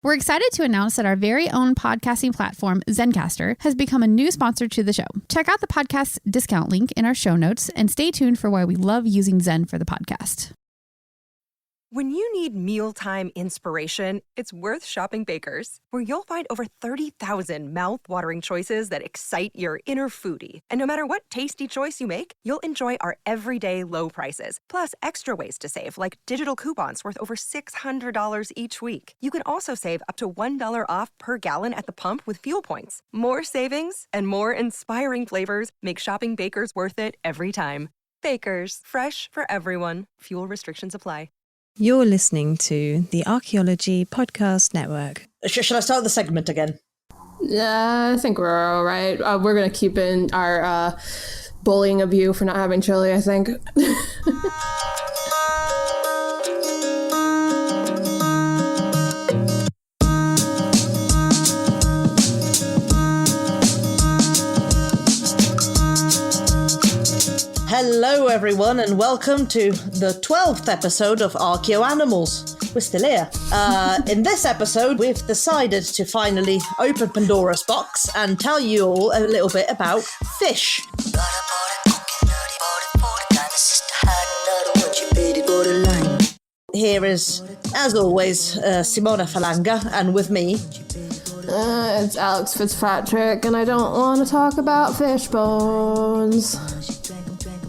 We're excited to announce that our very own podcasting platform, Zencastr, has become a new sponsor to the show. Check out the podcast's discount link in our show notes and stay tuned for why we love using Zen for the podcast. When you need mealtime inspiration, it's worth shopping Baker's, where you'll find over 30,000 mouth-watering choices that excite your inner foodie. And no matter what tasty choice you make, you'll enjoy our everyday low prices, plus extra ways to save, like digital coupons worth over $600 each week. You can also save up to $1 off per gallon at the pump with fuel points. More savings and more inspiring flavors make shopping Baker's worth it every time. Baker's, fresh for everyone. Fuel restrictions apply. You're listening to the Archaeology Podcast Network. Should I start the segment again? Yeah, I think we're all right. We're going to keep in our bullying of you for not having chili, I think. Hello everyone and welcome to the 12th episode of Archaeoanimals. We're still here. In this episode, we've decided to finally open Pandora's box and tell you all a little bit about fish. Here is, as always, Simona Falanga, and with me... It's Alex Fitzpatrick, and I don't want to talk about fish bones.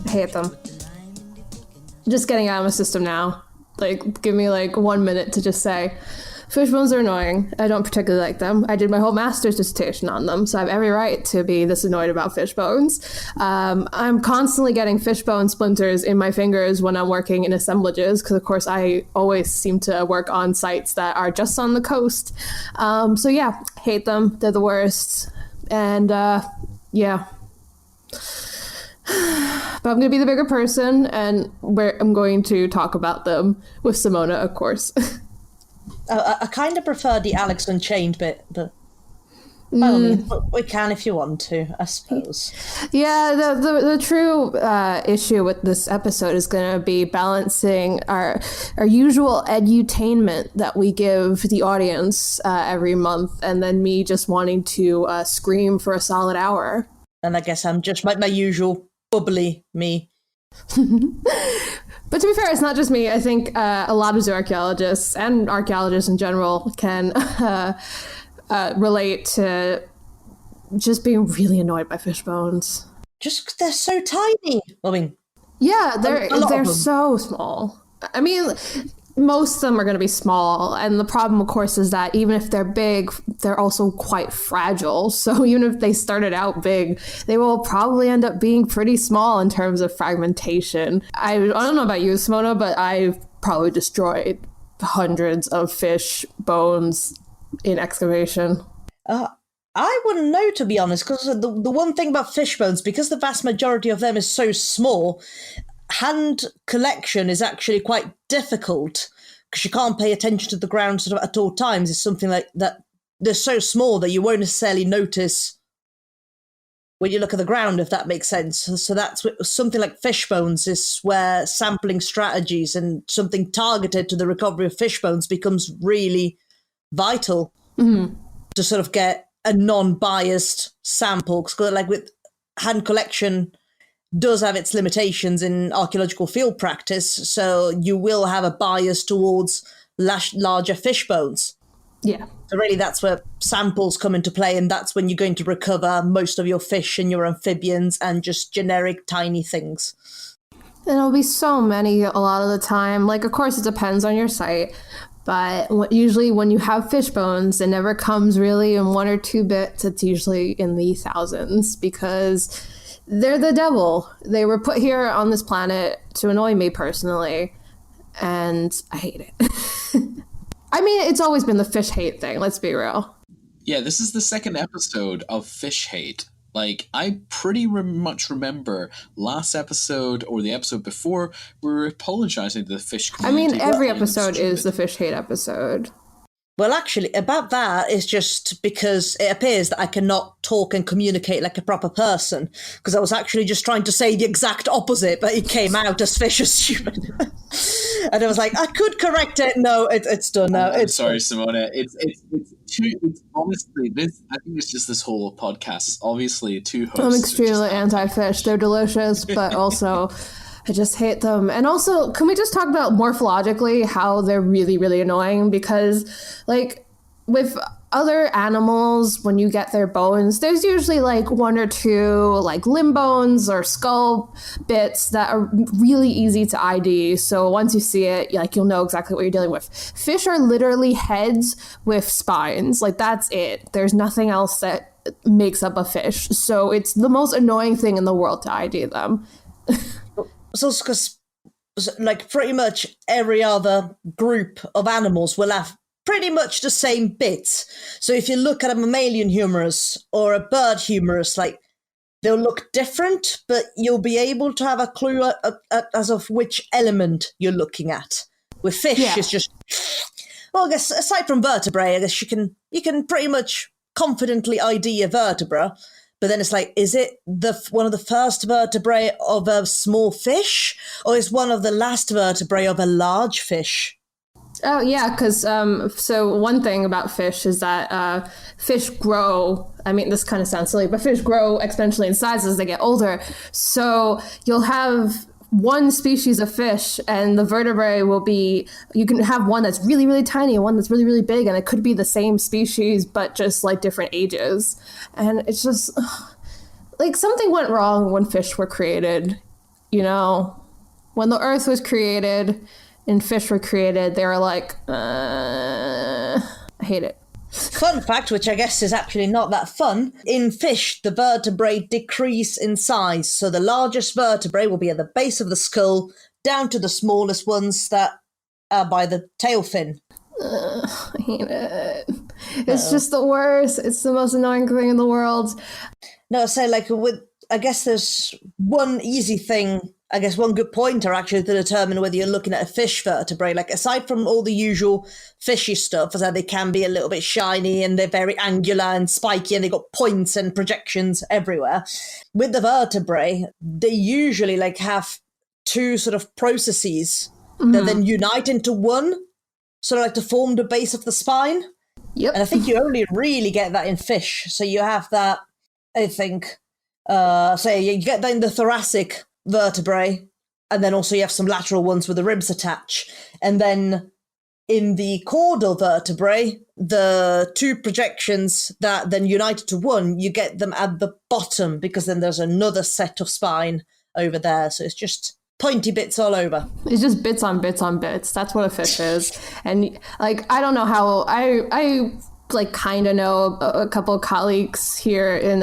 I hate them. Just getting out of my system now. Like, give me 1 minute to just say, fish bones are annoying. I don't particularly like them. I did my whole master's dissertation on them, so I have every right to be this annoyed about fish bones. I'm constantly getting fish bone splinters in my fingers when I'm working in assemblages, because of course I always seem to work on sites that are just on the coast. So yeah, hate them. They're the worst. And yeah. But I'm going to be the bigger person, and I'm going to talk about them with Simona, of course. I kind of prefer the Alex Unchained bit, but by all means, we can if you want to, I suppose. Yeah, the true issue with this episode is going to be balancing our usual edutainment that we give the audience every month, and then me just wanting to scream for a solid hour. And I guess I'm just my usual bubbly me. But to be fair, it's not just me. I think a lot of zooarchaeologists and archaeologists in general can relate to just being really annoyed by fish bones. Just 'cause they're so tiny. I mean, yeah, they're so small. I mean, most of them are going to be small, and the problem, of course, is that even if they're big, they're also quite fragile. So even if they started out big, they will probably end up being pretty small in terms of fragmentation. I don't know about you, Simona, but I've probably destroyed hundreds of fish bones in excavation. I wouldn't know, to be honest, because the one thing about fish bones, because the vast majority of them is so small, hand collection is actually quite difficult because you can't pay attention to the ground sort of at all times. It's something like that. They're so small that you won't necessarily notice when you look at the ground, if that makes sense. So that's something like fish bones is where sampling strategies and something targeted to the recovery of fish bones becomes really vital to sort of get a non-biased sample. Because like with hand collection does have its limitations in archaeological field practice, so you will have a bias towards larger fish bones. Yeah. So really that's where samples come into play, and that's when you're going to recover most of your fish and your amphibians and just generic tiny things. And it'll be so many a lot of the time. Like, of course, it depends on your site, but usually when you have fish bones, it never comes really in one or two bits. It's usually in the thousands because they're the devil. They were put here on this planet to annoy me personally, and I hate it. I mean, it's always been the fish hate thing, let's be real. Yeah, this is the second episode of Fish Hate. Like, I pretty much remember last episode or the episode before, we were apologizing to the fish community. I mean, every episode is the fish hate episode. Well, actually, about that is just because it appears that I cannot talk and communicate like a proper person. Because I was actually just trying to say the exact opposite, but it came out as fish as human. And I was like, I could correct it. No, it's done now. I'm sorry, Simona. It's honestly this. I think it's just this whole podcast. It's obviously two hosts. I'm extremely anti-fish. They're delicious, but also I just hate them. And also, can we just talk about morphologically how they're really, really annoying? Because, like, with other animals, when you get their bones, there's usually like one or two like limb bones or skull bits that are really easy to ID. So once you see it, like, you'll know exactly what you're dealing with. Fish are literally heads with spines. Like, that's it. There's nothing else that makes up a fish. So it's the most annoying thing in the world to ID them. So it's because, like, pretty much every other group of animals will have pretty much the same bits. So if you look at a mammalian humerus or a bird humerus, like, they'll look different, but you'll be able to have a clue as of which element you're looking at. With fish, it's just, well, I guess aside from vertebrae, I guess you can pretty much confidently ID a vertebra. But then it's like, is it one of the first vertebrae of a small fish, or is one of the last vertebrae of a large fish? Oh, yeah, because so one thing about fish is that fish grow, I mean, this kind of sounds silly, but fish grow exponentially in size as they get older. So you'll have one species of fish, and the vertebrae will be, you can have one that's really, really tiny and one that's really, really big, and it could be the same species, but just like different ages. And it's just like something went wrong when fish were created, you know, when the earth was created and fish were created, they were like, I hate it. Fun fact, which I guess is actually not that fun, in fish, the vertebrae decrease in size. So the largest vertebrae will be at the base of the skull, down to the smallest ones that are by the tail fin. I hate it. It's just the worst. It's the most annoying thing in the world. No, so like, I guess there's one easy thing, I guess one good pointer actually to determine whether you're looking at a fish vertebrae. Like, aside from all the usual fishy stuff, as they can be a little bit shiny and they're very angular and spiky and they got points and projections everywhere. With the vertebrae, they usually like have two sort of processes that then unite into one, sort of like to form the base of the spine. Yep. And I think you only really get that in fish. So you have that, I think, say you get that in the thoracic vertebrae, and then also you have some lateral ones where the ribs attach. And then in the caudal vertebrae, the two projections that then unite to one, you get them at the bottom, because then there's another set of spine over there. So it's just pointy bits all over. It's just bits on bits on bits. That's what a fish is. And like, I don't know how I like kind of know a couple of colleagues here in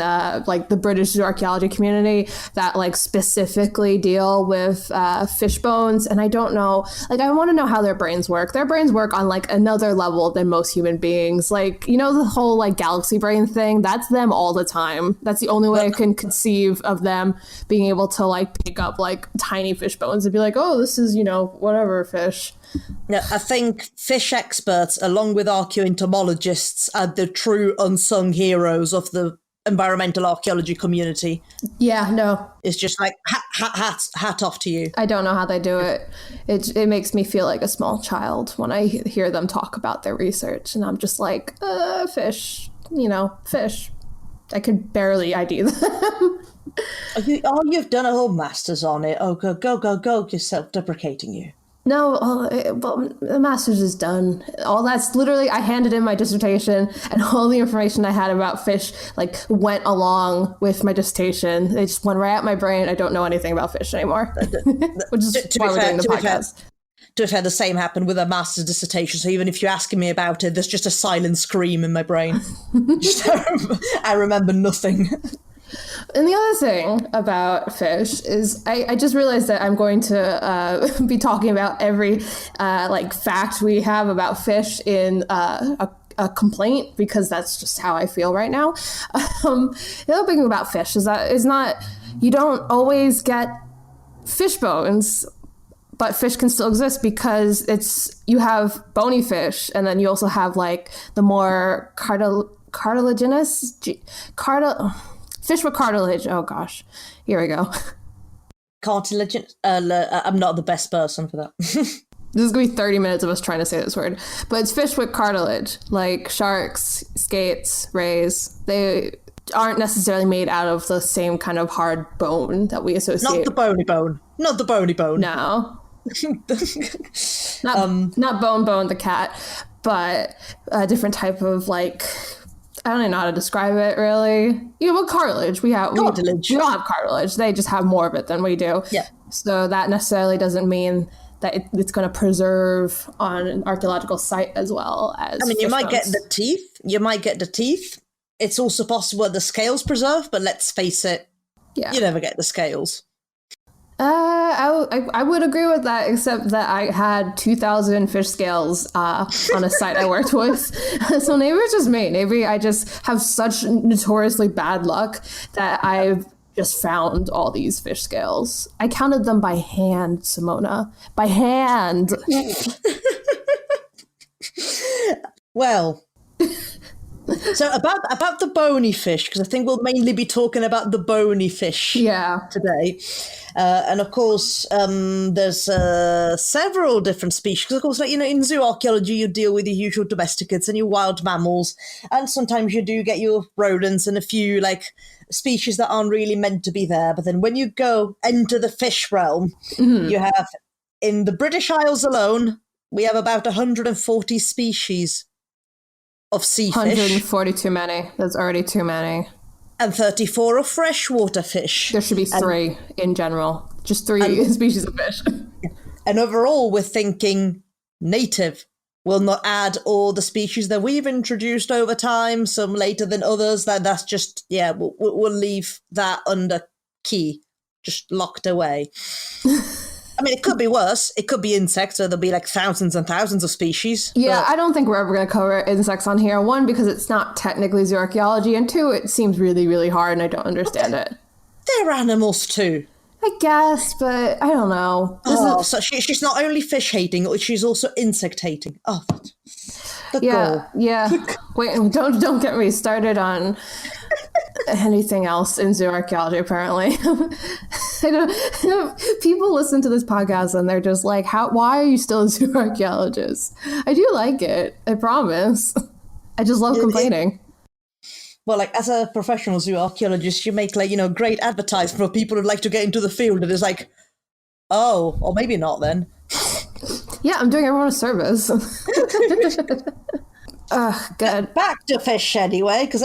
like the British archaeology community that like specifically deal with fish bones, and I don't know, like, I want to know how their brains work. Their brains work on like another level than most human beings. Like, you know, the whole like galaxy brain thing, that's them all the time. That's the only way I can conceive of them being able to like pick up like tiny fish bones and be like, oh, this is, you know, whatever fish. Now, I think fish experts, along with archaeoentomologists, are the true unsung heroes of the environmental archaeology community. Yeah, no. It's just like, hat off to you. I don't know how they do it. It makes me feel like a small child when I hear them talk about their research. And I'm just like, fish, you know, fish. I could barely ID them. You've done a whole master's on it. Oh, go, you're self-deprecating you. No, but the master's is done. All that's literally, I handed in my dissertation, and all the information I had about fish like went along with my dissertation. They just went right out my brain. I don't know anything about fish anymore, which is why we're doing the podcast. To be fair, the same happened with a master's dissertation. So even if you're asking me about it, there's just a silent scream in my brain. I remember nothing. And the other thing about fish is I just realized that I'm going to be talking about every like fact we have about fish in a complaint, because that's just how I feel right now. The other thing about fish is that you don't always get fish bones but fish can still exist because you have bony fish, and then you also have like the more cartilaginous fish with cartilage. Oh gosh, here we go. Cartilaginous. I'm not the best person for that. This is going to be 30 minutes of us trying to say this word. But it's fish with cartilage, like sharks, skates, rays. They aren't necessarily made out of the same kind of hard bone that we associate. Not the bony bone. Not the bony bone. No. Not Bone the cat, but a different type of, like, I don't even know how to describe it, really. Cartilage. Cartilage. We don't have cartilage. They just have more of it than we do. Yeah. So that necessarily doesn't mean that it's going to preserve on an archaeological site as well as. I mean, you might get the teeth. It's also possible that the scales preserve, but let's face it, you never get the scales. I would agree with that, except that I had 2,000 fish scales on a site I worked with. So maybe it's just me. Maybe I just have such notoriously bad luck that I've just found all these fish scales. I counted them by hand, Simona. By hand. Well, so about the bony fish, because I think we'll mainly be talking about the bony fish today. And of course, there's several different species. Because of course, like, in zoo archaeology, you deal with your usual domesticates and your wild mammals, and sometimes you do get your rodents and a few like species that aren't really meant to be there. But then when you go into the fish realm, you have, in the British Isles alone, we have about 140 species of sea fish. 140 too many. That's already too many. And 34 of freshwater fish. There should be 3 in general. Just 3 species of fish. And overall, we're thinking native. We'll not add all the species that we've introduced over time, some later than others. That's just, we'll leave that under key, just locked away. I mean, it could be worse. It could be insects, so there'll be like thousands and thousands of species. Yeah, I don't think we're ever going to cover insects on here. 1, because it's not technically zooarchaeology, and 2, it seems really, really hard, and I don't understand it. They're animals too. I guess, but I don't know. So she's not only fish hating, she's also insect hating. Oh, yeah. Wait, don't get me started on anything else in zooarchaeology. Apparently, people listen to this podcast and they're just like, why are you still a zooarchaeologist? I do like it. I promise. I just love complaining. Well, like, as a professional zooarchaeologist, you make, like, great advertising for people who'd like to get into the field. And it's like, oh, or maybe not then. Yeah, I'm doing everyone a service. Good. Back to fish anyway, because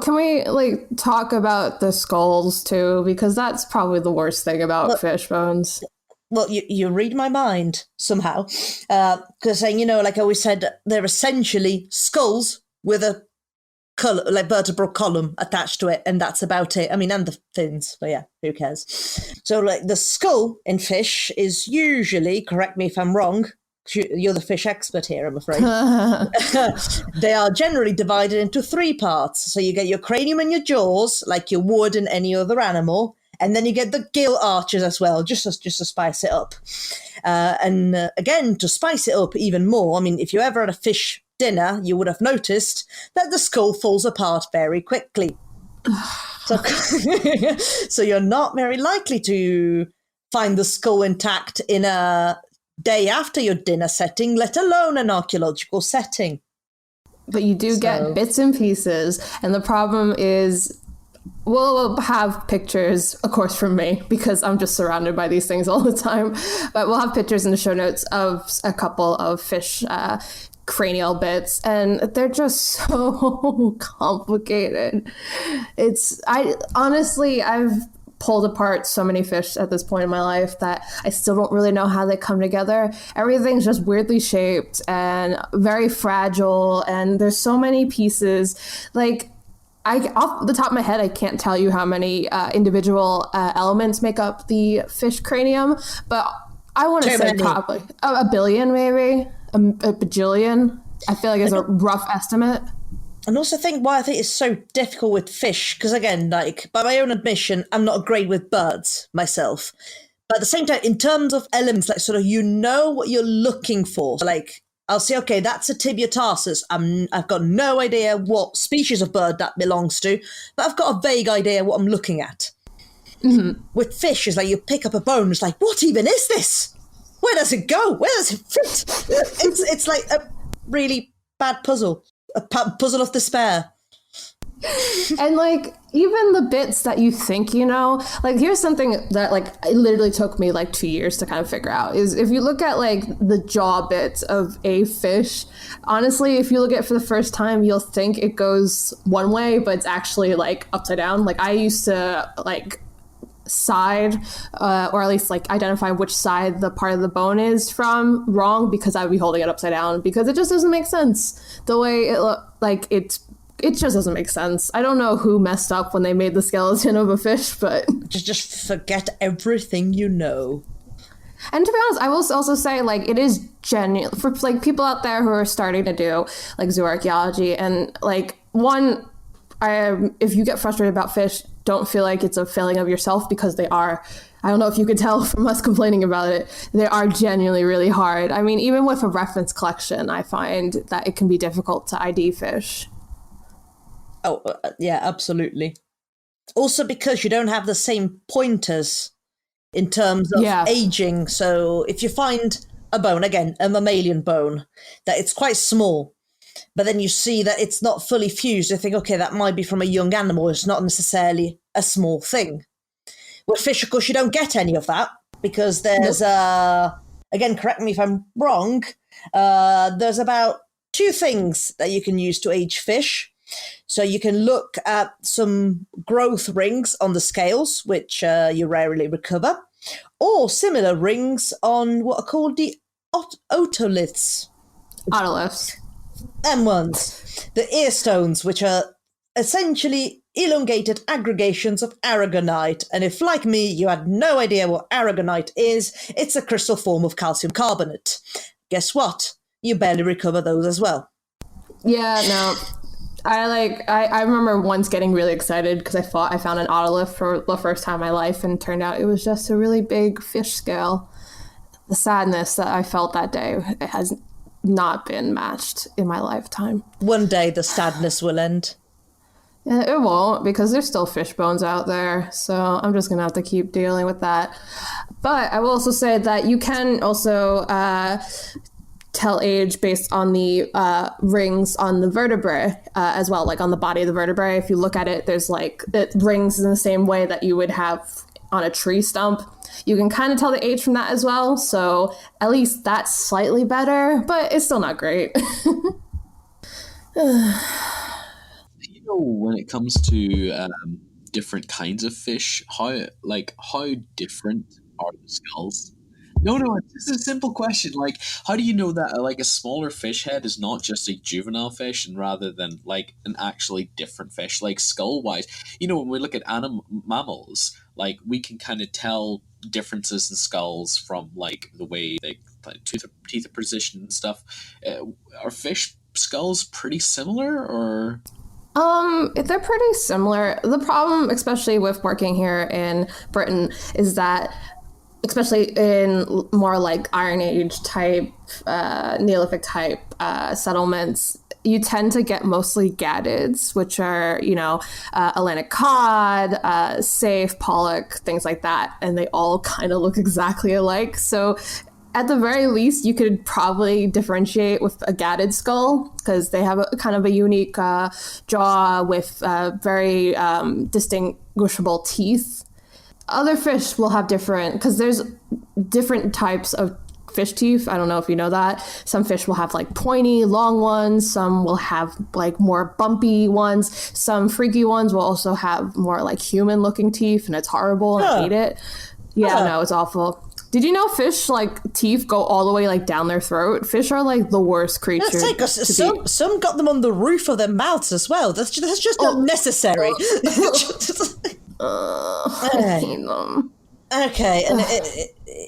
can we like talk about the skulls too? Because that's probably the worst thing about fish bones. Well, you read my mind somehow, because like I always said, they're essentially skulls with a vertebral column attached to it, and that's about it. I mean, and the fins, but yeah, who cares? So, like, the skull in fish is usually, correct me if I'm wrong, you're the fish expert here, I'm afraid. They are generally divided into 3 parts. So you get your cranium and your jaws, like you would in any other animal, and then you get the gill arches as well, just to spice it up. And again, to spice it up even more, I mean, if you ever had a fish dinner, you would have noticed that the skull falls apart very quickly. So you're not very likely to find the skull intact in a day after your dinner setting, let alone an archaeological setting. But you do get bits and pieces, and the problem is we'll have pictures, of course, from me, because I'm just surrounded by these things all the time, but we'll have pictures in the show notes of a couple of fish cranial bits, and they're just so complicated. I've pulled apart so many fish at this point in my life that I still don't really know how they come together. Everything's just weirdly shaped and very fragile, and there's so many pieces. Like, off the top of my head, I can't tell you how many individual elements make up the fish cranium, but I want to say probably a billion, maybe a bajillion. I feel like it's a rough estimate. And also why I think it's so difficult with fish, because again, like, by my own admission, I'm not great with birds myself. But at the same time, in terms of elements, like sort of, you know what you're looking for. So, like, I'll say, okay, that's a tibiotarsus. I've got no idea what species of bird that belongs to, but I've got a vague idea what I'm looking at. Mm-hmm. With fish, it's like you pick up a bone, it's like, what even is this? Where does it go? Where does it fit? It's like a really bad puzzle. A puzzle of despair. And like even the bits that you think you know, like here's something that like it literally took me like 2 years to kind of figure out is if you look at like the jaw bits of a fish, honestly, if you look at it for the first time, you'll think it goes one way, but it's actually like upside down. Like I used to like side or at least like identify which side the part of the bone is from wrong because I would be holding it upside down because it just doesn't make sense the way it like it just doesn't make sense. I don't know who messed up when they made the skeleton of a fish, but just forget everything you know. And to be honest, I will also say, like, it is genuine for like people out there who are starting to do like zoo archaeology, and like one, if you get frustrated about fish, don't feel like it's a failing of yourself because they are. I don't know if you could tell from us complaining about it, they are genuinely really hard. I mean, even with a reference collection, I find that it can be difficult to ID fish. Oh, yeah, absolutely. Also because you don't have the same pointers in terms of aging. So if you find a bone, again, a mammalian bone, that it's quite small, but then you see that it's not fully fused, you think, okay, that might be from a young animal. It's not necessarily a small thing. With fish, of course, you don't get any of that because there's, again, correct me if I'm wrong, there's about 2 things that you can use to age fish. So you can look at some growth rings on the scales, which you rarely recover, or similar rings on what are called the otoliths. Otoliths. Them ones. The ear stones, which are essentially elongated aggregations of aragonite. And if, like me, you had no idea what aragonite is, it's a crystal form of calcium carbonate. Guess what? You barely recover those as well. Yeah, no. I remember once getting really excited because I found an otolith for the first time in my life, and it turned out it was just a really big fish scale. The sadness that I felt that day has not been matched in my lifetime. One day the sadness will end. Yeah, it won't, because there's still fish bones out there, so I'm just gonna have to keep dealing with that. But I will also say that you can also tell age based on the rings on the vertebrae as well, like on the body of the vertebrae. If you look at it, there's like it rings in the same way that you would have on a tree stump. You can kind of tell the age from that as well. So at least that's slightly better, but it's still not great. When it comes to different kinds of fish, how different are the skulls? No, it's just a simple question. Like, how do you know that like a smaller fish head is not just a juvenile fish, and rather than like an actually different fish, like skull wise? When we look at mammals, like we can kind of tell differences in skulls from like the way they teeth position and stuff. Are fish skulls pretty similar, or? They're pretty similar. The problem, especially with working here in Britain, is that especially in more like Iron Age type, Neolithic type settlements, you tend to get mostly gadids, which are, Atlantic cod, safe, pollock, things like that. And they all kind of look exactly alike. So at the very least, you could probably differentiate with a gadded skull because they have a kind of a unique jaw with very distinguishable teeth. Other fish will have different, because there's different types of fish teeth. I don't know if you know that. Some fish will have like pointy, long ones. Some will have like more bumpy ones. Some freaky ones will also have more like human looking teeth, and it's horrible and I hate it. Yeah, no, it's awful. Did you know fish like teeth go all the way like down their throat? Fish are like the worst creatures. Some got them on the roof of their mouths as well. That's just not necessary. I hate them. Okay, and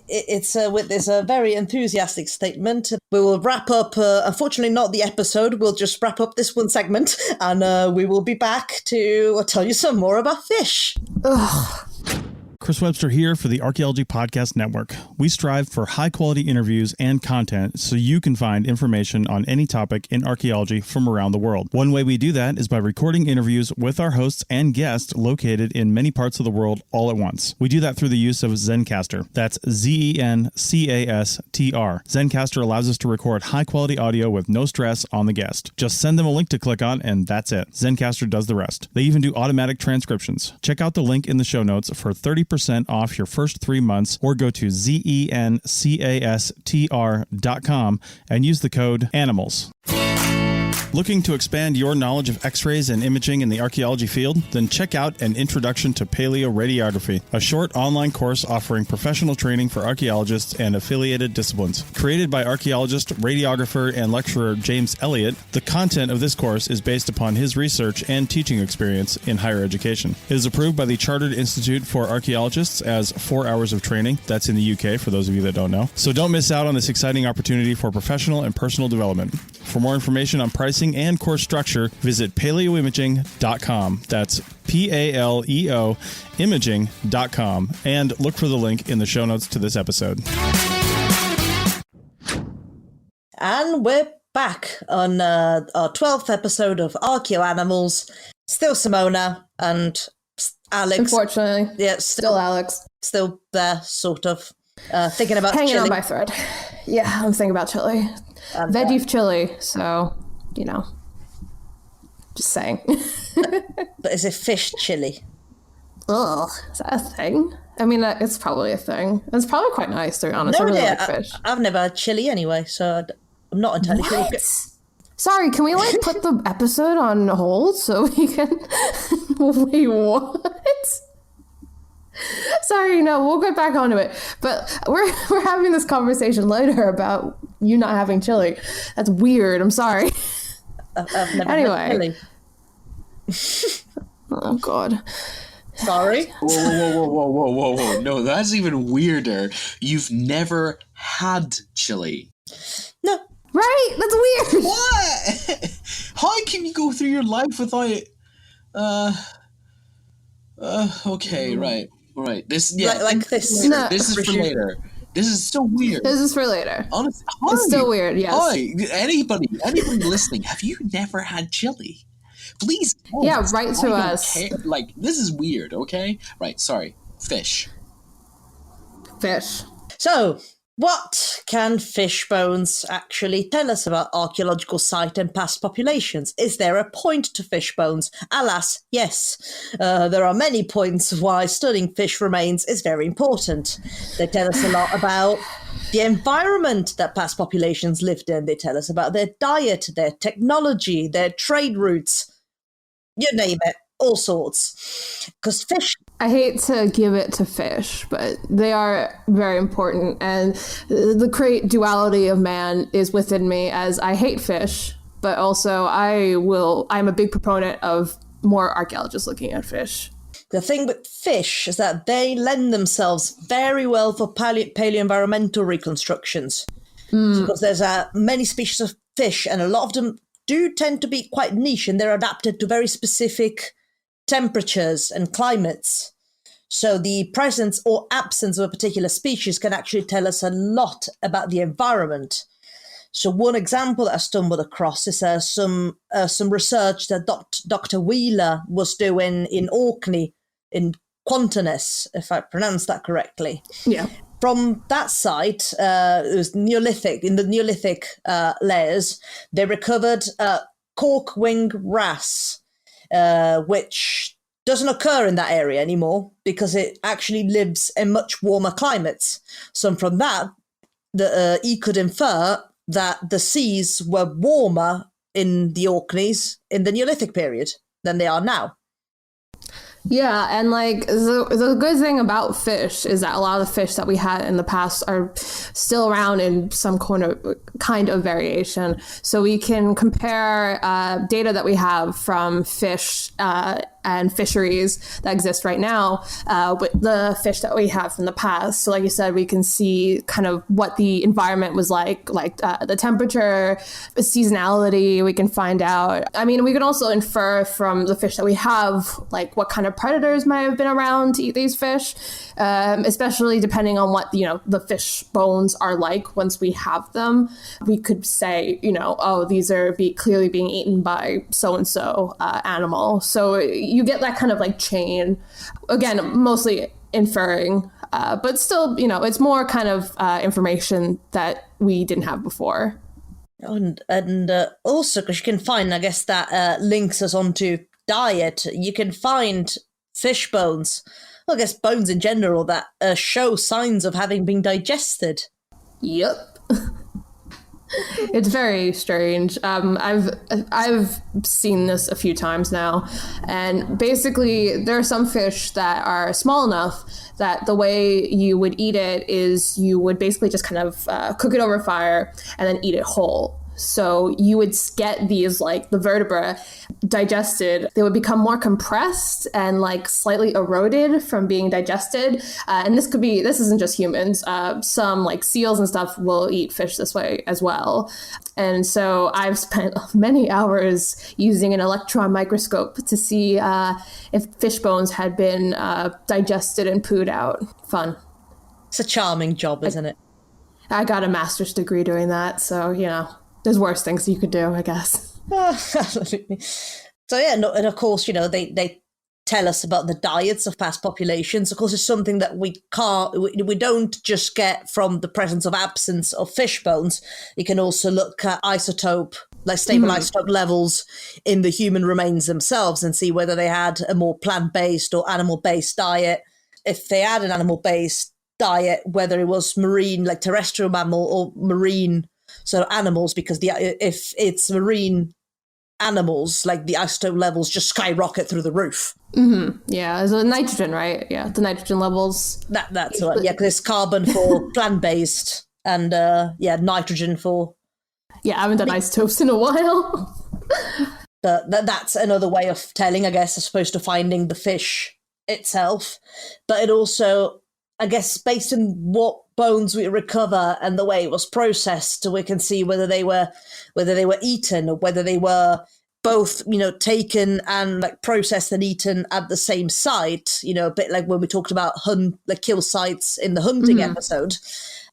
it's with this very enthusiastic statement, we will wrap up, unfortunately not the episode, we'll just wrap up this one segment, and we will be back to tell you some more about fish. Ugh. Chris Webster here for the Archaeology Podcast Network. We strive for high-quality interviews and content so you can find information on any topic in archaeology from around the world. One way we do that is by recording interviews with our hosts and guests located in many parts of the world all at once. We do that through the use of Zencastr. That's Zencastr. Zencastr allows us to record high-quality audio with no stress on the guest. Just send them a link to click on, and that's it. Zencastr does the rest. They even do automatic transcriptions. Check out the link in the show notes for 30% off your first 3 months, or go to zencastr.com and use the code ANIMALS. Looking to expand your knowledge of X-rays and imaging in the archaeology field? Then check out An Introduction to Paleoradiography, a short online course offering professional training for archaeologists and affiliated disciplines. Created by archaeologist, radiographer, and lecturer James Elliott, the content of this course is based upon his research and teaching experience in higher education. It is approved by the Chartered Institute for Archaeologists as 4 hours of training. That's in the UK, for those of you that don't know. So don't miss out on this exciting opportunity for professional and personal development. For more information on pricing and course structure, visit paleoimaging.com. That's PALEO imaging.com, and look for the link in the show notes to this episode. And we're back on our 12th episode of Archaeoanimals. Still Simona and Alex. Unfortunately. Yeah, still Alex. Still there, sort of. Thinking about hanging chili. on by thread. Yeah, I'm thinking about chili. Veggie chili, so, you know. Just saying. But is it fish chili? Ugh, is that a thing? I mean, it's probably a thing. It's probably quite nice, to be honest. I really like fish. I've never had chili anyway, so I'm not entirely sure. Sorry, can we put the episode on hold so we can... Wait, what? Sorry, no, we'll get back onto it. But we're having this conversation later about you not having chili. That's weird. I'm sorry. I've never had chili. Oh, God. Sorry. Whoa. No, that's even weirder. You've never had chili. No. Right? That's weird. What? How can you go through your life without... Okay, right. This, yeah. Like this. No. This is for later. This is so weird. This is for later. Honestly, it's still weird, yes. Hi, anybody listening, have you never had chili? Please. Yeah, write to us. Like, this is weird, okay? Right, sorry. Fish. So, what can fish bones actually tell us about archaeological site and past populations? Is there a point to fish bones? Alas, yes. There are many points why studying fish remains is very important. They tell us a lot about the environment that past populations lived in. They tell us about their diet, their technology, their trade routes. You name it. All sorts. Because fish... I hate to give it to fish, but they are very important. And the great duality of man is within me, as I hate fish, but also I'm a big proponent of more archaeologists looking at fish. The thing with fish is that they lend themselves very well for paleo-environmental reconstructions. Because there's many species of fish, and a lot of them do tend to be quite niche, and they're adapted to very specific temperatures and climates. So the presence or absence of a particular species can actually tell us a lot about the environment. So one example that I stumbled across is some research that Dr. Wheeler was doing in Orkney, in Quantones, if I pronounced that correctly. Yeah. From that site, it was Neolithic. In the Neolithic layers, they recovered cork-wing wrasse, which doesn't occur in that area anymore because it actually lives in much warmer climates. So from that, he could infer that the seas were warmer in the Orkneys in the Neolithic period than they are now. Yeah, and like the good thing about fish is that a lot of the fish that we had in the past are still around in some kind of variation. So we can compare data that we have from fish and fisheries that exist right now with the fish that we have from the past. So like you said, we can see kind of what the environment was like the temperature, the seasonality. We can find out. I mean, we can also infer from the fish that we have, like what kind of predators might have been around to eat these fish, especially depending on what, the fish bones are like once we have them. We could say, oh, these are clearly being eaten by so-and-so animal. So you get that kind of like chain, again, mostly inferring, but still, it's more kind of information that we didn't have before. And also, because you can find, I guess that links us onto diet, you can find fish bones, I guess bones in general, that show signs of having been digested. Yep. It's very strange. I've seen this a few times now, and basically there are some fish that are small enough that the way you would eat it is you would basically just kind of cook it over fire and then eat it whole. So you would get these, like, the vertebra digested. They would become more compressed and like slightly eroded from being digested. And this isn't just humans. Some like seals and stuff will eat fish this way as well. And so I've spent many hours using an electron microscope to see if fish bones had been digested and pooed out. Fun. It's a charming job, isn't it? I got a master's degree doing that, so, there's worse things you could do, I guess. Absolutely. So yeah, and of course, they tell us about the diets of past populations. Of course, it's something that we don't just get from the presence of absence of fish bones. You can also look at stable isotope levels in the human remains themselves and see whether they had a more plant-based or animal-based diet. If they had an animal-based diet, whether it was marine, like terrestrial mammal, or marine sort of animals, because if it's marine animals, like the isotope levels just skyrocket through the roof. Mm-hmm. Yeah, there's nitrogen, right? Yeah, the nitrogen levels. That's right. Yeah, because it's carbon for plant-based and nitrogen for... Yeah, I haven't done isotopes in a while. But that's another way of telling, I guess, as opposed to finding the fish itself. But it also, I guess, based on what bones we recover and the way it was processed, we can see whether they were eaten or whether they were both, taken and like processed and eaten at the same site, a bit like when we talked about kill sites in the hunting episode,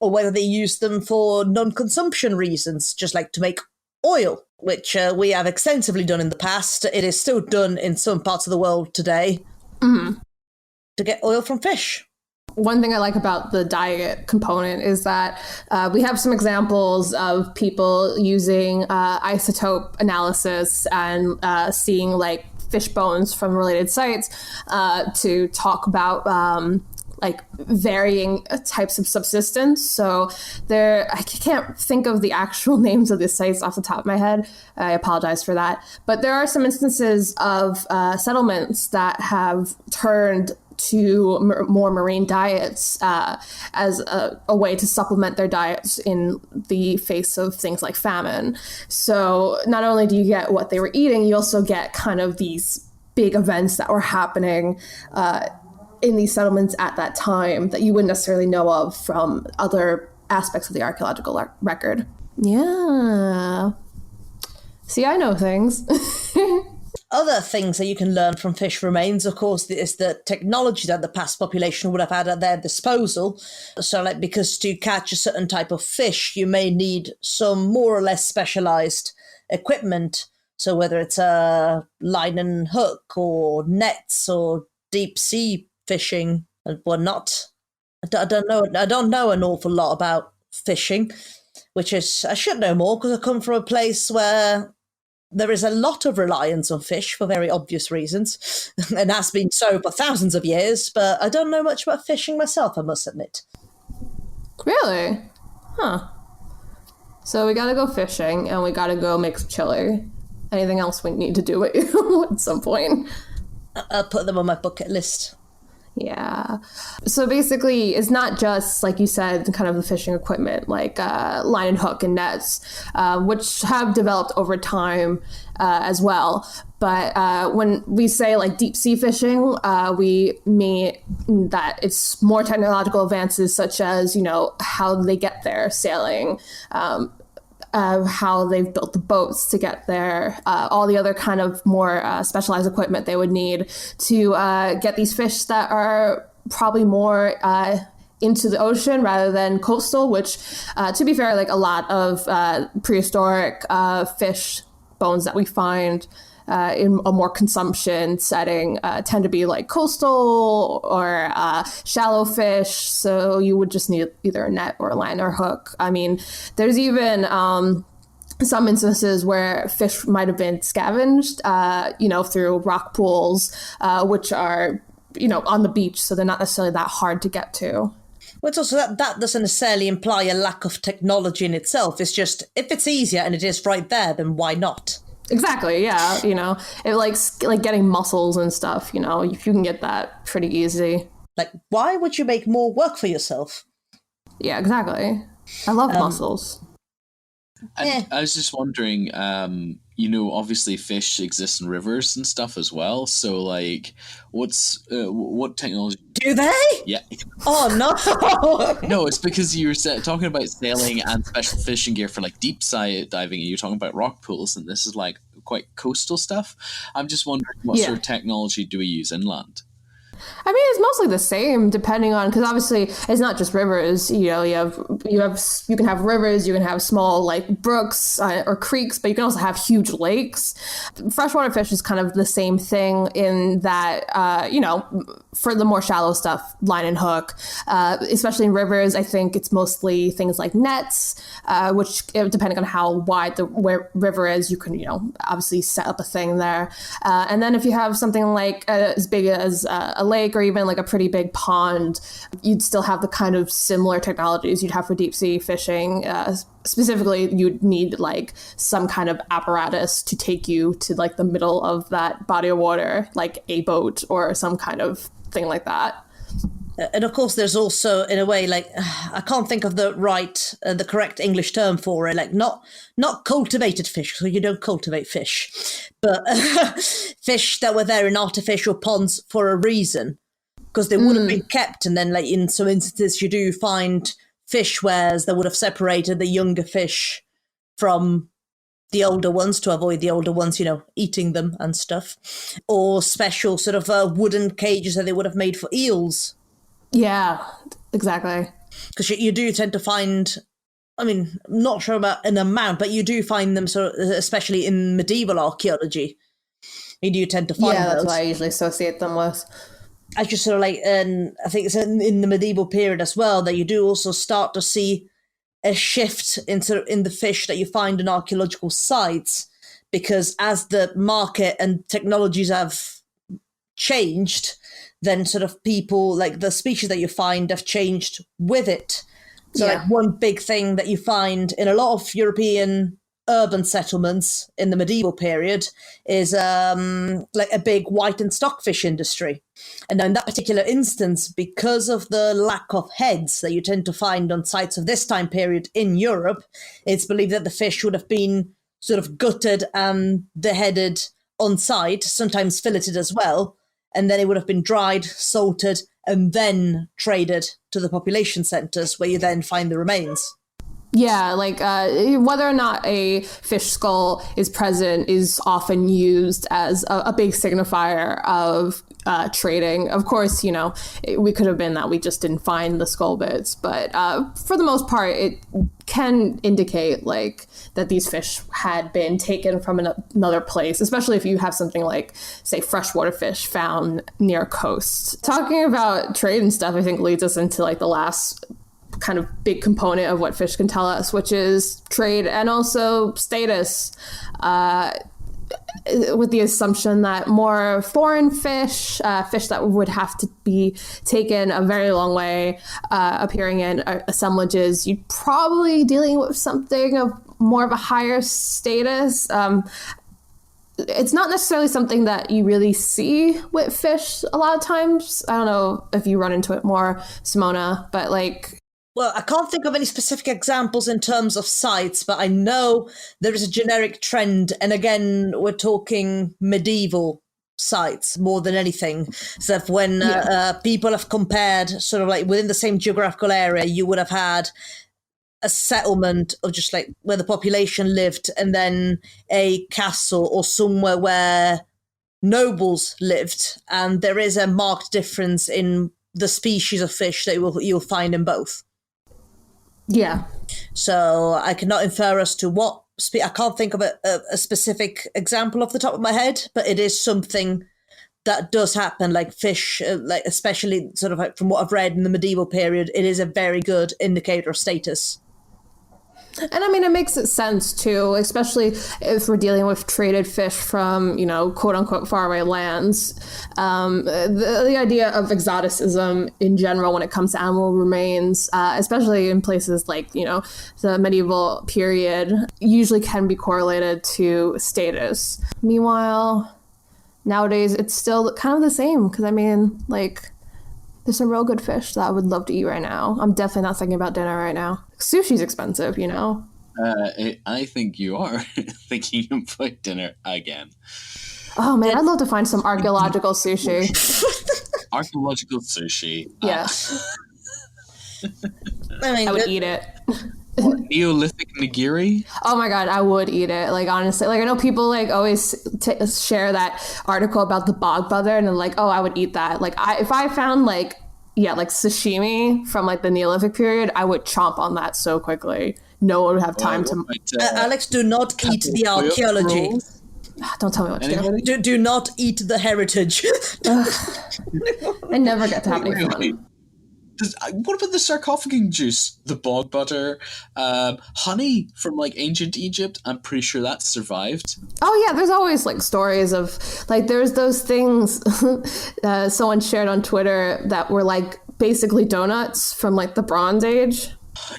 or whether they used them for non-consumption reasons, just like to make oil, which we have extensively done in the past. It is still done in some parts of the world today to get oil from fish. One thing I like about the diet component is that we have some examples of people using isotope analysis and seeing like fish bones from related sites to talk about varying types of subsistence. So I can't think of the actual names of the sites off the top of my head. I apologize for that. But there are some instances of settlements that have turned to more marine diets as a way to supplement their diets in the face of things like famine. So not only do you get what they were eating, you also get kind of these big events that were happening in these settlements at that time that you wouldn't necessarily know of from other aspects of the archaeological record. Yeah. See, I know things. Other things that you can learn from fish remains, of course, is the technology that the past population would have had at their disposal. So, because to catch a certain type of fish, you may need some more or less specialized equipment. So whether it's a line and hook or nets or deep sea fishing and whatnot. I don't know an awful lot about fishing, which is, I should know more because I come from a place where there is a lot of reliance on fish for very obvious reasons, and has been so for thousands of years, but I don't know much about fishing myself, I must admit. Really? Huh. So we gotta go fishing, and we gotta go make some chili. Anything else we need to do with you at some point? I'll put them on my bucket list. Yeah. So basically, it's not just, like you said, kind of the fishing equipment, like line and hook and nets, which have developed over time as well. But when we say like deep sea fishing, we mean that it's more technological advances, such as, how they get there, sailing, how they've built the boats to get there, all the other kind of more specialized equipment they would need to get these fish that are probably more into the ocean rather than coastal, which, to be fair, like a lot of prehistoric fish bones that we find in a more consumption setting tend to be like coastal or shallow fish. So you would just need either a net or a line or hook. I mean, there's even some instances where fish might have been scavenged, through rock pools, which are, on the beach. So they're not necessarily that hard to get to. Well, it's also that doesn't necessarily imply a lack of technology in itself. It's just, if it's easier and it is right there, then why not? Exactly, yeah. It like getting mussels and stuff, if you can get that pretty easy. Like, why would you make more work for yourself? Yeah, exactly. I love mussels. I was just wondering, obviously fish exist in rivers and stuff as well. So, like, what technology? Do they? Yeah. Oh, no. No, it's because you were talking about sailing and special fishing gear for, like, deep sea diving, and you're talking about rock pools, and this is, like, quite coastal stuff. I'm just wondering, what sort of technology do we use inland? I mean, it's mostly the same, depending on, because obviously it's not just rivers. You can have rivers, you can have small like brooks or creeks, but you can also have huge lakes. Freshwater fish is kind of the same thing in that, for the more shallow stuff, line and hook, especially in rivers. I think it's mostly things like nets, which depending on how wide the river is, you can, obviously set up a thing there. And then if you have something like as big as a lake or even like a pretty big pond, you'd still have the kind of similar technologies you'd have for deep sea fishing. Specifically, you'd need like some kind of apparatus to take you to like the middle of that body of water, like a boat or some kind of thing like that. And of course, there's also, in a way, like, I can't think of the correct English term for it, like not cultivated fish, so you don't cultivate fish, but fish that were there in artificial ponds for a reason, because they would have been kept. And then, like, in some instances, you do find fish wares that would have separated the younger fish from the older ones to avoid the older ones, eating them and stuff, or special sort of wooden cages that they would have made for eels. Yeah, exactly. Because you do tend to find, I mean, I'm not sure about an amount, but you do find them, sort of, especially in medieval archaeology. You do tend to find those. Yeah, that's what I usually associate them with. I just sort of like, and I think it's in the medieval period as well, that you do also start to see a shift in the fish that you find in archaeological sites, because as the market and technologies have changed, then sort of people, like the species that you find, have changed with it. So like one big thing that you find in a lot of European urban settlements in the medieval period is like a big white and stockfish industry. And in that particular instance, because of the lack of heads that you tend to find on sites of this time period in Europe, it's believed that the fish would have been sort of gutted and beheaded on site, sometimes filleted as well. And then it would have been dried, salted, and then traded to the population centres, where you then find the remains. Yeah, like whether or not a fish skull is present is often used as a big signifier of trading. Of course, we could have been that we just didn't find the skull bits, but for the most part, it can indicate like that these fish had been taken from another place, especially if you have something like, say, freshwater fish found near a coast. Talking about trade and stuff, I think leads us into like the last kind of big component of what fish can tell us, which is trade and also status, with the assumption that more foreign fish that would have to be taken a very long way, appearing in assemblages, you'd probably dealing with something of more of a higher status. it's not necessarily something that you really see with fish a lot of times. I don't know if you run into it more, Simona, but like... Well, I can't think of any specific examples in terms of sites, but I know there is a generic trend. And again, we're talking medieval sites more than anything. So if when people have compared sort of like within the same geographical area, you would have had a settlement of just like where the population lived, and then a castle or somewhere where nobles lived. And there is a marked difference in the species of fish that you'll find in both. Yeah. So I cannot infer as to what, I can't think of a specific example off the top of my head, but it is something that does happen, like fish, like especially sort of like from what I've read in the medieval period, it is a very good indicator of status. And I mean, it makes sense too, especially if we're dealing with traded fish from, you know, quote unquote faraway lands. The idea of exoticism in general when it comes to animal remains, especially in places like, you know, the medieval period, usually can be correlated to status. Meanwhile, nowadays, it's still kind of the same because I mean, like, there's some real good fish that I would love to eat right now. I'm definitely not thinking about dinner right now. Sushi's expensive, you know? I think you are thinking about dinner again. Oh, man, I'd love to find some archaeological sushi. Archaeological sushi. Yeah. I would eat it. Neolithic nigiri? Oh my god, I would eat it. Like, honestly, like I know people like always share that article about the bog butter and they're like, oh, I would eat that. Like, if I found like sashimi from like the Neolithic period, I would chomp on that so quickly. No one would have time to. Alex, do not eat the archaeology. Don't tell me what to do. Do not eat the heritage. I never get to have any fun. What about the sarcophagus juice, the bog butter, honey from like ancient Egypt? I'm pretty sure that survived. Oh yeah, there's always like stories of like there's those things someone shared on Twitter that were like basically donuts from like the Bronze Age.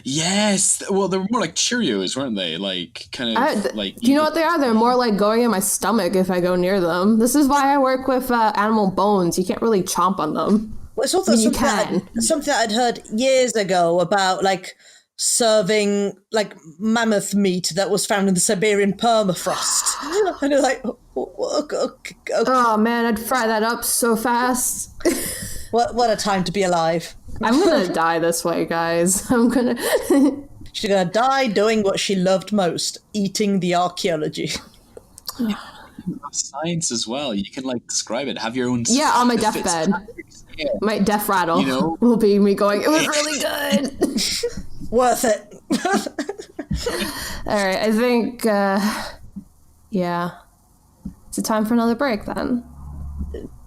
Yes, well they were more like Cheerios, weren't they? Like kind of like. Do you know what they are? They're more like going in my stomach if I go near them. This is why I work with animal bones. You can't really chomp on them. Well, it's also something that I'd heard years ago about like serving like mammoth meat that was found in the Siberian permafrost. And you're like, okay. Oh man, I'd fry that up so fast. What a time to be alive. I'm gonna die this way, guys. She's gonna die doing what she loved most, eating the archaeology. Science as well. You can like describe it. Have your own. Yeah, on my deathbed. Yeah. My death rattle will be me going, it was really good. Worth it. All right, I think, it's a time for another break then.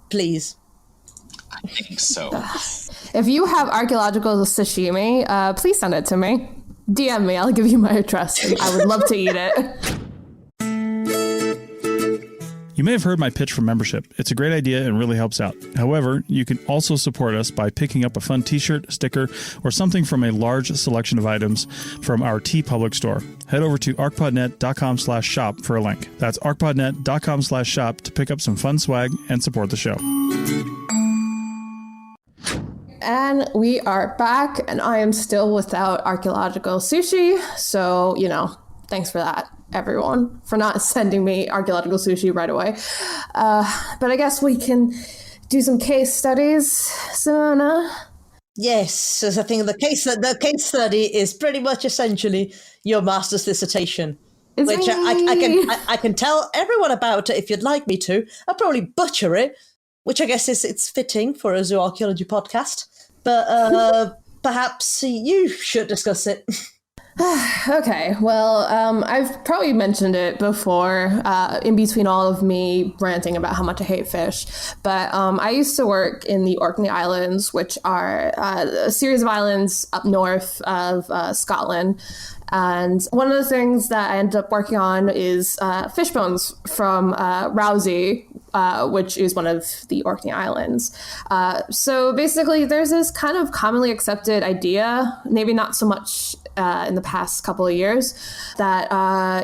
Please. I think so. If you have archaeological sashimi, please send it to me. DM me, I'll give you my address. I would love to eat it. You may have heard my pitch for membership. It's a great idea and really helps out. However, you can also support us by picking up a fun t-shirt, sticker, or something from a large selection of items from our TeePublic store. Head over to arcpodnet.com/shop for a link. That's arcpodnet.com/shop to pick up some fun swag and support the show. And we are back, and I am still without archaeological sushi. So, you know, thanks for that, everyone, for not sending me archaeological sushi right away. But I guess we can do some case studies, Simona. Yes, as I think the case study is pretty much essentially your master's dissertation, which I can tell everyone about it if you'd like me to. I'll probably butcher it, which I guess it's fitting for a zooarchaeology podcast. But perhaps you should discuss it. Okay, well, I've probably mentioned it before in between all of me ranting about how much I hate fish, but I used to work in the Orkney Islands, which are a series of islands up north of Scotland. And one of the things that I ended up working on is fish bones from Rousey, which is one of the Orkney Islands. So basically, there's this kind of commonly accepted idea, maybe not so much in the past couple of years, that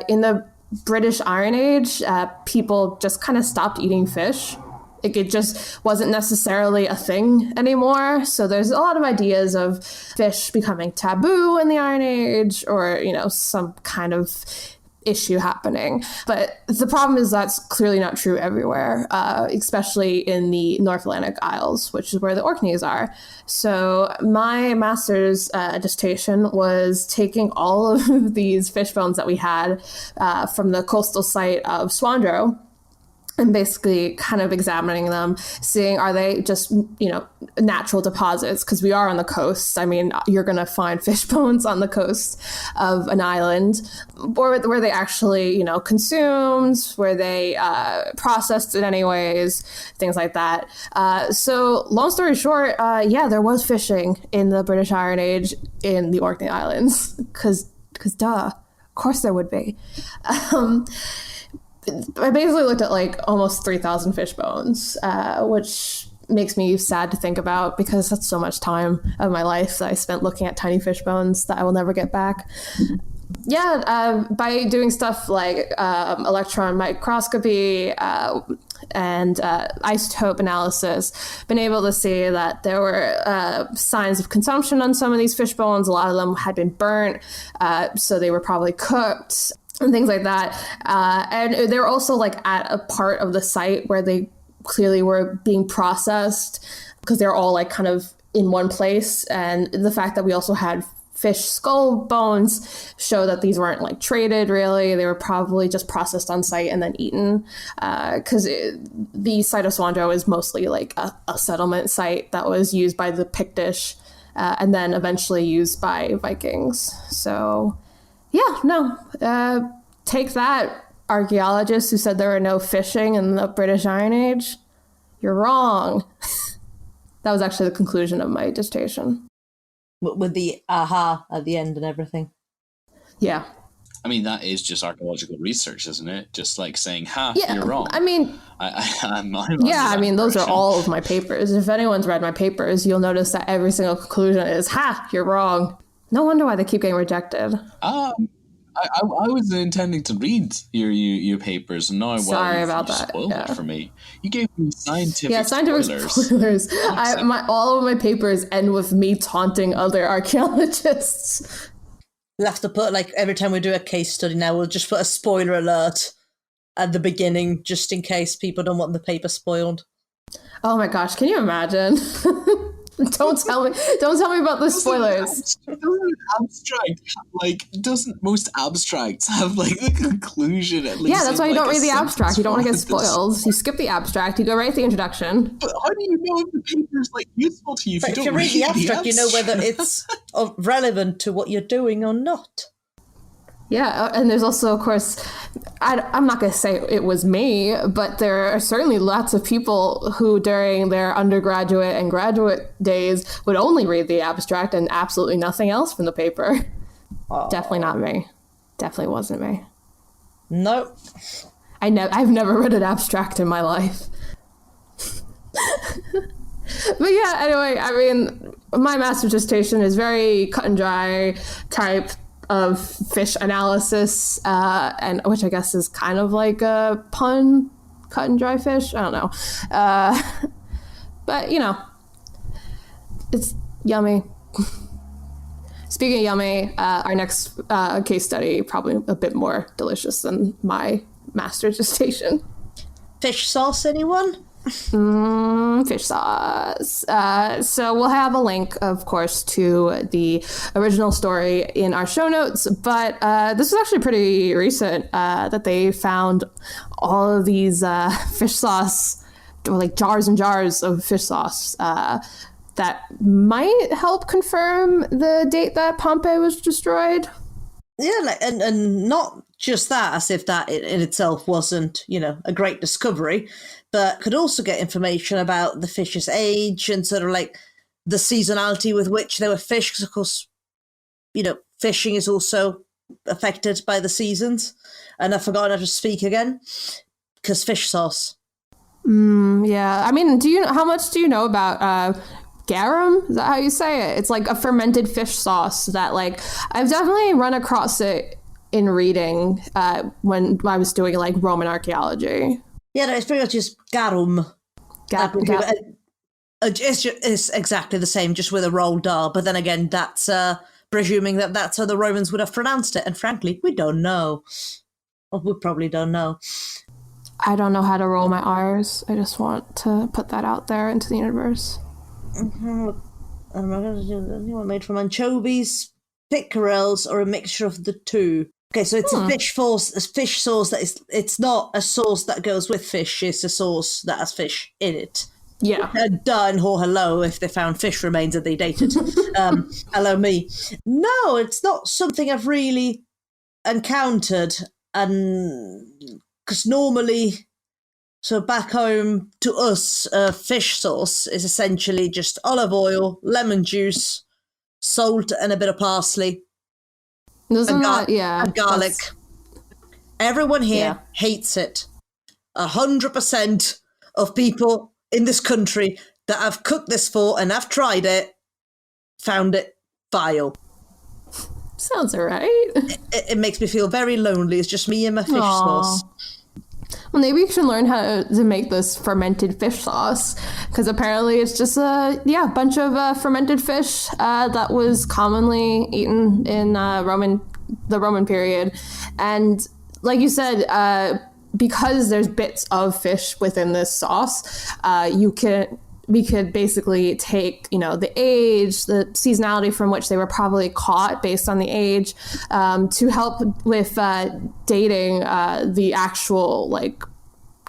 in the British Iron Age, people just kind of stopped eating fish. It just wasn't necessarily a thing anymore. So there's a lot of ideas of fish becoming taboo in the Iron Age, or, some kind of issue happening. But the problem is that's clearly not true everywhere, especially in the North Atlantic Isles, which is where the Orkneys are. So my master's dissertation was taking all of these fish bones that we had from the coastal site of Swandro, and basically kind of examining them, seeing, are they just, natural deposits? Because we are on the coast. I mean, you're going to find fish bones on the coast of an island. Or were they actually, consumed? Were they processed in any ways? Things like that. So long story short, there was fishing in the British Iron Age in the Orkney Islands. Because duh, of course there would be. I basically looked at almost 3,000 fish bones, which makes me sad to think about, because that's so much time of my life that I spent looking at tiny fish bones that I will never get back. By doing stuff like electron microscopy and isotope analysis, been able to see that there were signs of consumption on some of these fish bones. A lot of them had been burnt, so they were probably cooked and things like that. And they're also at a part of the site where they clearly were being processed, because they're all kind of in one place. And the fact that we also had fish skull bones show that these weren't traded really. They were probably just processed on site and then eaten, because the site of Swandro is mostly a settlement site that was used by the Pictish and then eventually used by Vikings. So take that, archaeologists who said there were no fishing in the British Iron Age. You're wrong. That was actually the conclusion of my dissertation. With the aha at the end and everything. Yeah. I mean, that is just archaeological research, isn't it? Just saying, you're wrong. I mean, those are all of my papers. If anyone's read my papers, you'll notice that every single conclusion is, you're wrong. No wonder why they keep getting rejected. I was intending to read your papers, and now you spoiled it for me. You gave me scientific spoilers. All of my papers end with me taunting other archaeologists. We'll have to put, every time we do a case study now, we'll just put a spoiler alert at the beginning, just in case people don't want the paper spoiled. Oh my gosh, can you imagine? Don't tell me about the spoilers. Doesn't most abstracts have the conclusion at least? Yeah, that's why you don't read the abstract. You don't want to get spoiled. You skip the abstract. You go right at the introduction. But how do you know if the paper's useful to you if you don't read the abstract? You know whether it's relevant to what you're doing or not. Yeah, and there's also, of course, I'm not going to say it was me, but there are certainly lots of people who during their undergraduate and graduate days would only read the abstract and absolutely nothing else from the paper. Oh. Definitely not me. Definitely wasn't me. Nope. I've never read an abstract in my life. But yeah, anyway, I mean, my master's dissertation is very cut and dry type of fish analysis, and which I guess is kind of like a pun, cut and dry fish. I don't know. But, it's yummy. Speaking of yummy, our next case study, probably a bit more delicious than my master's dissertation. Fish sauce, anyone? Fish sauce. So we'll have a link, of course, to the original story in our show notes, but this was actually pretty recent that they found all of these fish sauce, or jars and jars of fish sauce that might help confirm the date that Pompeii was destroyed. Yeah, and not just that, as if that in itself wasn't, a great discovery, but could also get information about the fish's age and sort of the seasonality with which they were fished, because of course, fishing is also affected by the seasons. And I've forgotten how to speak again, because fish sauce. Yeah, I mean, how much do you know about garum? Is that how you say it? It's a fermented fish sauce that I've definitely run across it in reading when I was doing like Roman archaeology. Yeah, no, it's pretty much just garum. It's exactly the same, just with a rolled R. But then again, that's presuming that that's how the Romans would have pronounced it. And frankly, we don't know. Well, we probably don't know. I don't know how to roll my R's. I just want to put that out there into the universe. Mm-hmm. I'm not going to do anyone made from anchovies, pickerels, or a mixture of the two. Okay, so it's a fish sauce that is. It's not a sauce that goes with fish. It's a sauce that has fish in it. Yeah. Duh and hello if they found fish remains and they dated. Hello me. No, it's not something I've really encountered, and because normally, so back home to us, fish sauce is essentially just olive oil, lemon juice, salt, and a bit of parsley. And garlic. Everyone here hates it. 100% of people in this country that I've cooked this for and I've tried it found it vile. Sounds alright. It makes me feel very lonely. It's just me and my fish sauce. Well, maybe you should learn how to make this fermented fish sauce, because apparently it's just a bunch of fermented fish that was commonly eaten in the Roman period. And like you said, because there's bits of fish within this sauce, we could basically take, the age, the seasonality from which they were probably caught based on the age, to help with dating the actual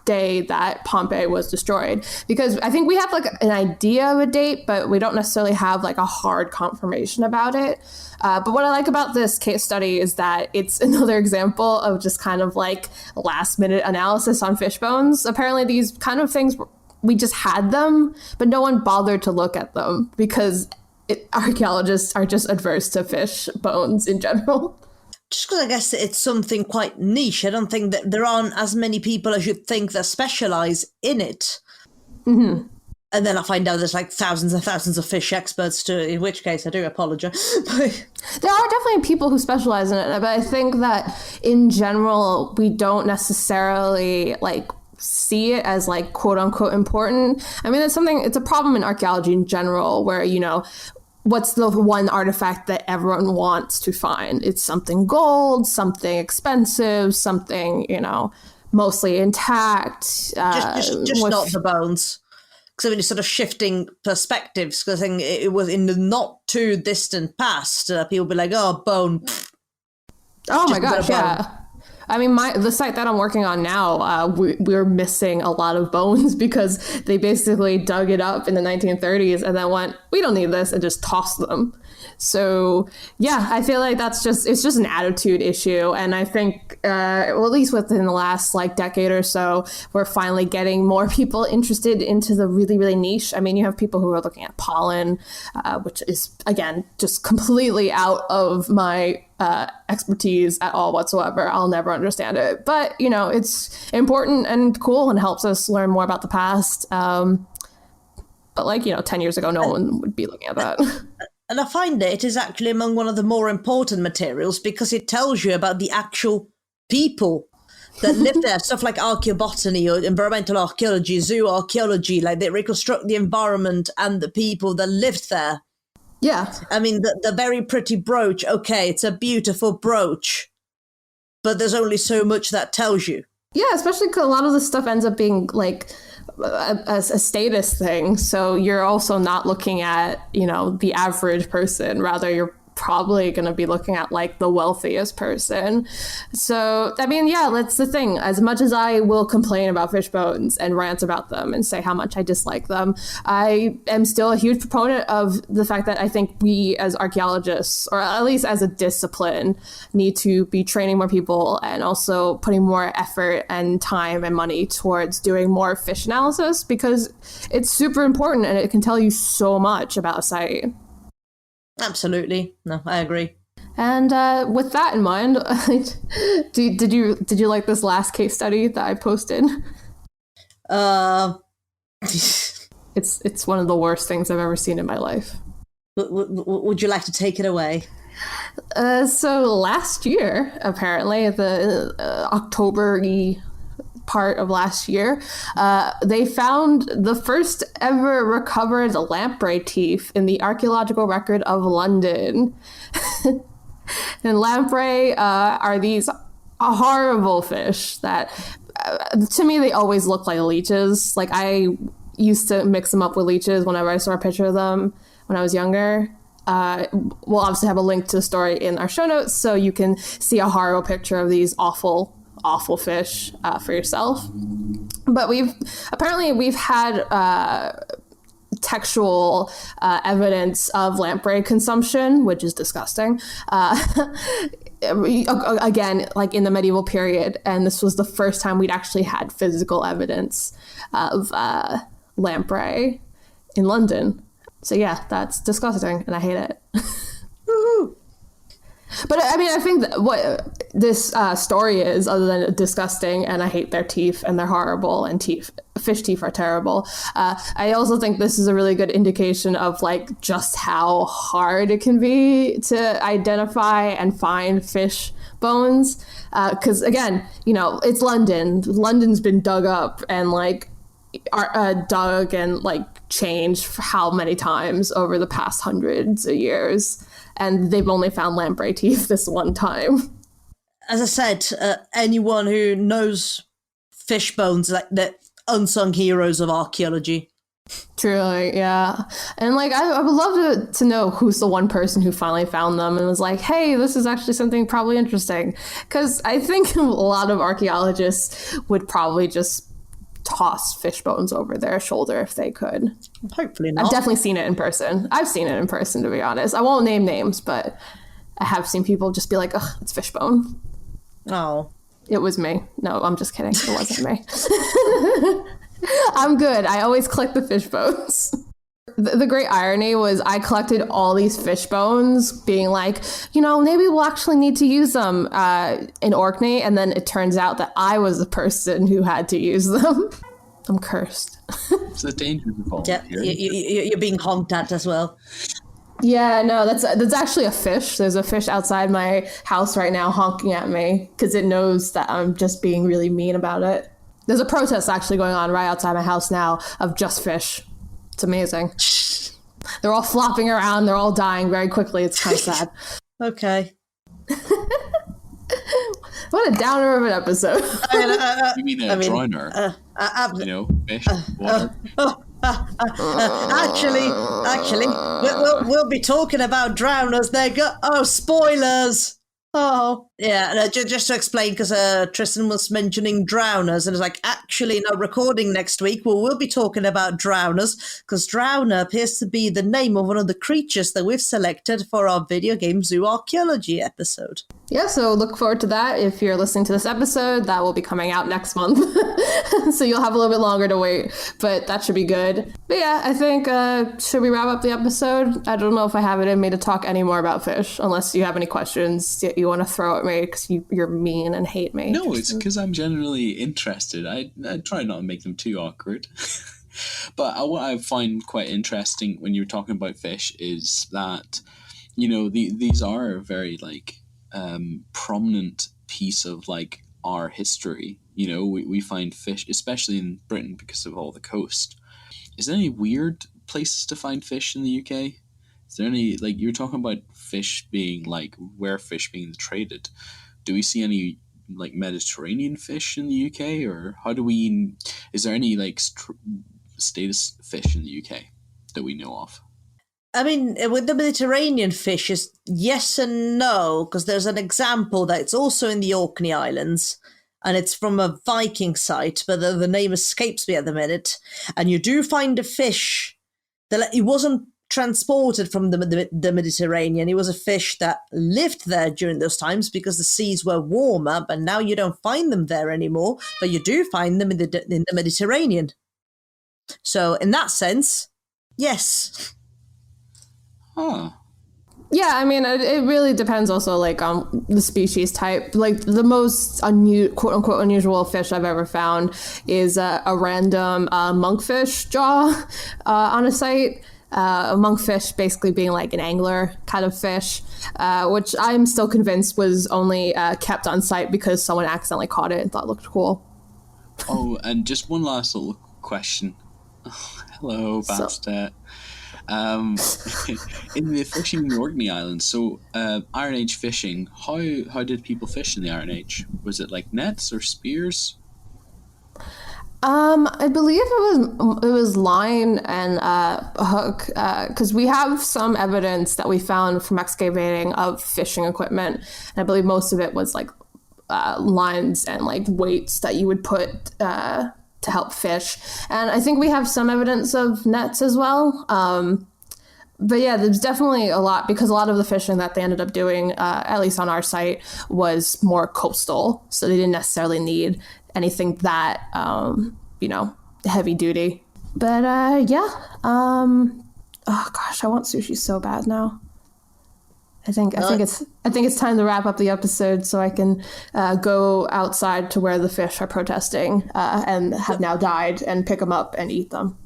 day that Pompeii was destroyed. Because I think we have an idea of a date, but we don't necessarily have a hard confirmation about it. But what I like about this case study is that it's another example of just kind of last minute analysis on fish bones. Apparently these kind of things, we just had them, but no one bothered to look at them because archaeologists are just adverse to fish bones in general. Just because I guess it's something quite niche. I don't think that there aren't as many people as you'd think that specialise in it. Mm-hmm. And then I find out there's thousands and thousands of fish experts too, in which case I do apologise. There are definitely people who specialise in it, but I think that in general, we don't necessarily see it as quote unquote important. I mean, it's a problem in archaeology in general where, what's the one artifact that everyone wants to find? It's something gold, something expensive, something, mostly intact. Just not the bones. Because I mean, it's sort of shifting perspectives. Because I think it was in the not too distant past, people be like, "Oh, bone." Oh my gosh, yeah. I mean, the site that I'm working on now, we're missing a lot of bones because they basically dug it up in the 1930s and then went, we don't need this, and just tossed them. So, yeah, I feel like it's just an attitude issue. And I think, at least within the last decade or so, we're finally getting more people interested into the really, really niche. I mean, you have people who are looking at pollen, which is, again, just completely out of my expertise at all whatsoever. I'll never understand it. But, it's important and cool and helps us learn more about the past. But 10 years ago, no one would be looking at that. And I find it is actually among one of the more important materials because it tells you about the actual people that live there. Stuff like archaeobotany or environmental archaeology, zoo archaeology, they reconstruct the environment and the people that lived there. Yeah. I mean, the very pretty brooch, okay, it's a beautiful brooch, but there's only so much that tells you. Yeah, especially because a lot of the stuff ends up being a status thing. So you're also not looking at, the average person. Rather, you're probably going to be looking at the wealthiest person. So, I mean, yeah, that's the thing. As much as I will complain about fish bones and rant about them and say how much I dislike them, I am still a huge proponent of the fact that I think we as archaeologists, or at least as a discipline, need to be training more people and also putting more effort and time and money towards doing more fish analysis because it's super important and it can tell you so much about a site. Absolutely. No, I agree. And with that in mind, did you like this last case study that I posted? It's one of the worst things I've ever seen in my life. Would you like to take it away? So last year, apparently, the October-y part of last year, they found the first ever recovered lamprey teeth in the archaeological record of London. And lamprey are these horrible fish that, to me, they always look like leeches. Like, I used to mix them up with leeches whenever I saw a picture of them when I was younger. We'll obviously have a link to the story in our show notes, so you can see a horrible picture of these awful fish for yourself. But we've had textual evidence of lamprey consumption, which is disgusting. Again, like in the medieval period, and this was the first time we'd actually had physical evidence of lamprey in London. So yeah, that's disgusting, and I hate it. But I mean, I think that what this story is, other than disgusting, and I hate their teeth, and they're horrible, and fish teeth are terrible. I also think this is a really good indication of like just how hard it can be to identify and find fish bones. Because again, it's London. London's been dug up and like dug and like changed for how many times over the past hundreds of years. And they've only found lamprey teeth this one time. As I said, anyone who knows fish bones, like the unsung heroes of archaeology. Truly, yeah. And like, I would love to know who's the one person who finally found them and was like, hey, this is actually something probably interesting. Because I think a lot of archaeologists would probably just toss fish bones over their shoulder if they could. Hopefully not. I've definitely seen it in person. I've seen it in person, to be honest. I won't name names, but I have seen people just be like, ugh, it's fish bone. Oh. It was me. No, I'm just kidding. It wasn't me. I'm good. I always collect the fish bones. The great irony was I collected all these fish bones being like, maybe we'll actually need to use them in Orkney. And then it turns out that I was the person who had to use them. I'm cursed. It's a dangerous involved. Yeah, you're being honked at as well. Yeah, no, that's actually a fish. There's a fish outside my house right now honking at me because it knows that I'm just being really mean about it. There's a protest actually going on right outside my house now of just fish. It's amazing. They're all flopping around. They're all dying very quickly. It's kind of sad. Okay. What a downer of an episode. You mean a drowner? Fish, water. Actually, we'll be talking about drowners. Spoilers. Oh, yeah. No, just to explain, because Tristan was mentioning drowners, and it's like, actually, no, recording next week, we'll be talking about drowners, because drowner appears to be the name of one of the creatures that we've selected for our video game zoo archaeology episode. Yeah, so look forward to that. If you're listening to this episode, that will be coming out next month. So you'll have a little bit longer to wait, but that should be good. But yeah, I think, should we wrap up the episode? I don't know if I have it in me to talk any more about fish, unless you have any questions you want to throw at me because you're mean and hate me. No, it's because I'm generally interested. I try not to make them too awkward. But what I find quite interesting when you're talking about fish is that, these are a very, prominent piece of, our history. We find fish, especially in Britain because of all the coast. Is there any weird places to find fish in the UK? Is there any, you're talking about fish being, where fish being traded. Do we see any, Mediterranean fish in the UK? Or is there any, status fish in the UK that we know of? I mean, with the Mediterranean fishes, yes and no, because there's an example that it's also in the Orkney Islands, and it's from a Viking site, but the name escapes me at the minute. And you do find a fish that it wasn't transported from the Mediterranean. It was a fish that lived there during those times because the seas were warmer, but now you don't find them there anymore, but you do find them in the Mediterranean. So in that sense, yes. Huh. Yeah, I mean, it really depends also, on the species type. The most quote-unquote unusual fish I've ever found is a random monkfish jaw on a site. monkfish basically being like an angler kind of fish, which I'm still convinced was only kept on site because someone accidentally caught it and thought it looked cool. Oh, and just one last little question. Oh, hello, Bastet. In the fishing in the Orkney Islands, so Iron Age fishing, how did people fish in the Iron Age? Was it like nets or spears? I believe it was line and hook, because we have some evidence that we found from excavating of fishing equipment, and I believe most of it was like lines and like weights that you would put to help fish. And I think we have some evidence of nets as well. But yeah, there's definitely a lot, because a lot of the fishing that they ended up doing, at least on our site, was more coastal. So they didn't necessarily need anything that, heavy duty. But oh gosh, I want sushi so bad now. I think it's time to wrap up the episode so I can go outside to where the fish are protesting and have now died and pick them up and eat them.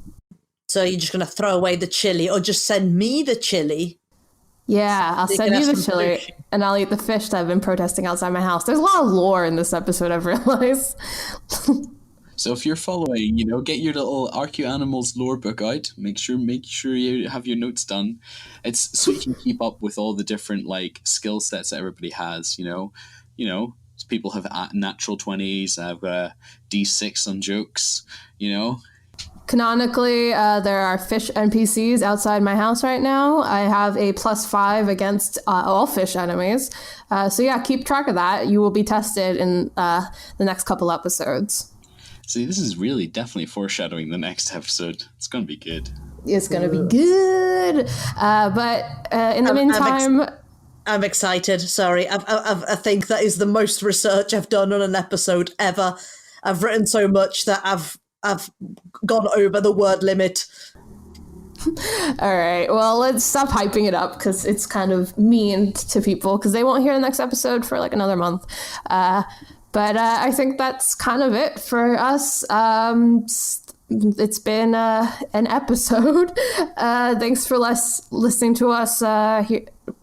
So you're just going to throw away the chili, or just send me the chili? Yeah, I'll send you the chili, sushi. and I'll eat the fish that have been protesting outside my house. There's a lot of lore in this episode, I've realized. So if you're following, get your little Archaeoanimals lore book out. Make sure you have your notes done. It's so you can keep up with all the different like skill sets that everybody has. People have natural 20s, have D6 on jokes. Canonically, there are fish NPCs outside my house right now. I have a +5 against all fish enemies. So yeah, keep track of that. You will be tested in the next couple episodes. See, this is really definitely foreshadowing the next episode. It's going to be good. It's going to be good. But in the meantime... I'm excited. Sorry. I think that is the most research I've done on an episode ever. I've written so much that I've gone over the word limit. All right. Well, let's stop hyping it up, because it's kind of mean to people, because they won't hear the next episode for like another month. But I think that's kind of it for us. It's been an episode. Thanks for listening to us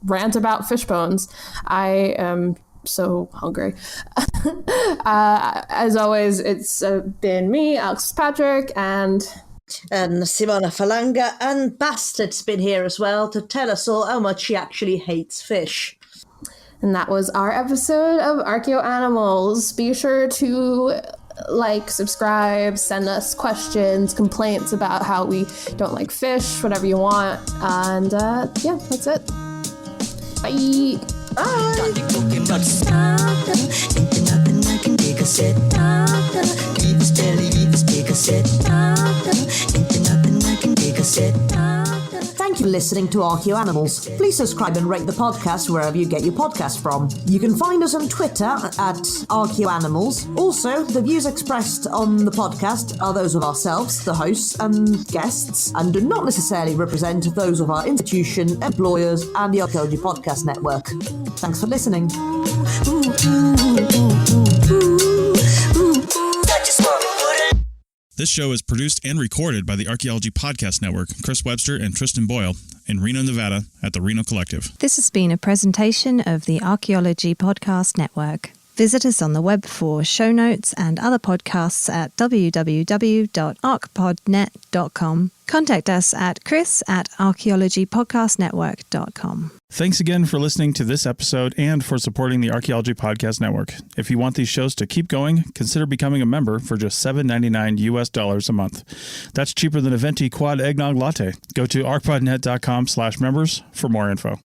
rant about fish bones. I am so hungry. As always, it's been me, Alex Patrick, and Simona Falanga, and Bastard's been here as well to tell us all how much she actually hates fish. And that was our episode of Archaeoanimals. Be sure to like, subscribe, send us questions, complaints about how we don't like fish, whatever you want. And yeah, that's it. Bye. Thank you for listening to Archaeoanimals. Please subscribe and rate the podcast wherever you get your podcast from. You can find us on Twitter at Archaeoanimals. Also, the views expressed on the podcast are those of ourselves, the hosts and guests, and do not necessarily represent those of our institution, employers, and the Archaeology Podcast Network. Thanks for listening. This show is produced and recorded by the Archaeology Podcast Network, Chris Webster and Tristan Boyle, in Reno, Nevada, at the Reno Collective. This has been a presentation of the Archaeology Podcast Network. Visit us on the web for show notes and other podcasts at www.archpodnet.com. Contact us at chris@archaeologypodcastnetwork.com. Thanks again for listening to this episode and for supporting the Archaeology Podcast Network. If you want these shows to keep going, consider becoming a member for just $7.99 US a month. That's cheaper than a venti quad eggnog latte. Go to archpodnet.com/members for more info.